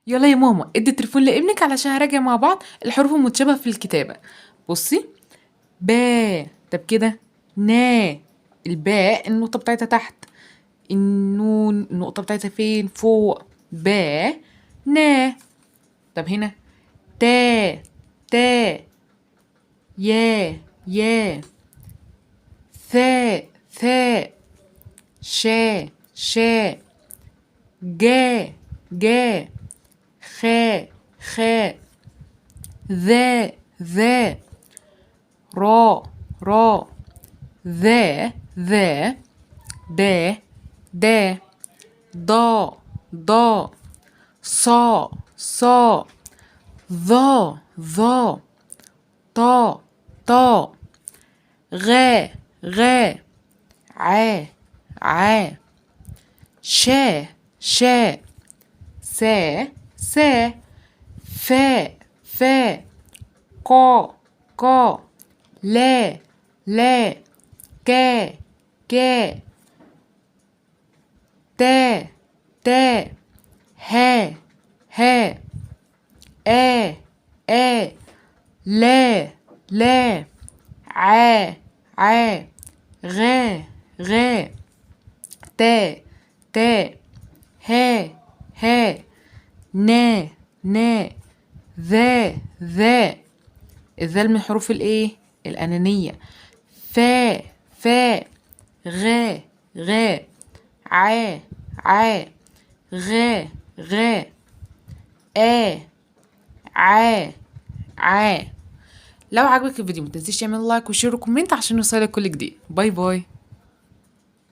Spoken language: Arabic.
يلا يا ماما ادي التليفون لابنك علشان هراجع مع بعض الحروف المتشابهة في الكتابة. بصي، با، طب كده نا، الباء النقطة بتاعتها تحت، النون النقطة بتاعتها فين؟ فوق. با نا. طب هنا تا، تا، يا، يا، ثاء، ثاء، شا، شا، جا، جا، خاء، خاء، ذا، ذا، را، را، ذا، ذا، دا، دا، ضا، ضا، صا، صا، ظا، ظا، طا، طا، غا، غا، عا، عا، شا، شا، سا، سا، فا، فا، قا، قا، لا، لا، كا، كا، تا، تا، ها، ها، آ، آ، لا، لا، عا، عا، غا، غا، تا، تا، ها، ها، نا، نا، ذا، ذا. الذال من حروف الايه؟ الأنانية. فا، فا، غا، غا، عا، عا، غا، غا، آ، عا، عا. لو عجبك الفيديو متنسيش تعمل لايك وشير وكومنت عشان يوصلك كل جديد. باي باي.